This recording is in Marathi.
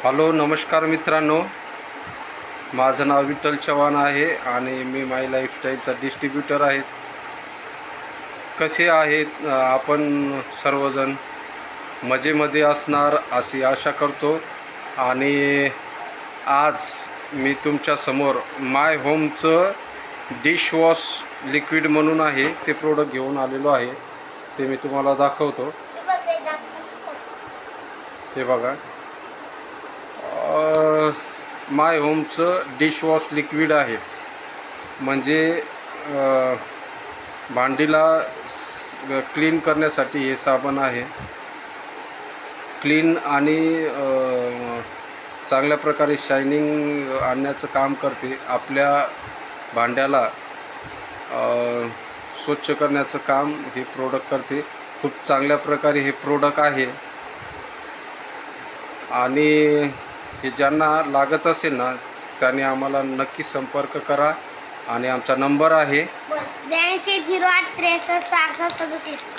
हॅलो नमस्कार मित्रांनो, माझं नाव विठ्ठल चव्हाण आहे आणि मी माय लाईफस्टाईलचा डिस्ट्रीब्युटर आहे. कसे आहेत आपण सर्वजण? मजेमध्ये असणार अशी आशा करतो. आणि आज मी तुमच्यासमोर माय होमचं डिशवॉश लिक्विड म्हणून आहे ते प्रोडक्ट घेऊन आलेलो आहे. ते मी तुम्हाला दाखवतो. हे बघा, माय होमचं डिशवॉश लिक्विड आहे. म्हणजे भांडीला क्लीन करण्यासाठी हे साबण आहे. क्लीन आणि चांगल्या प्रकारे शायनिंग आणण्याचं काम करते. आपल्या भांड्याला स्वच्छ करण्याचं काम हे प्रोडक्ट करते. खूप चांगल्या प्रकारे हे प्रोडक्ट आहे. आणि हे ज्यांना लागत असेल ना त्यांनी आम्हाला नक्की संपर्क करा. आणि आमचा नंबर आहे 82 08 63 66 37.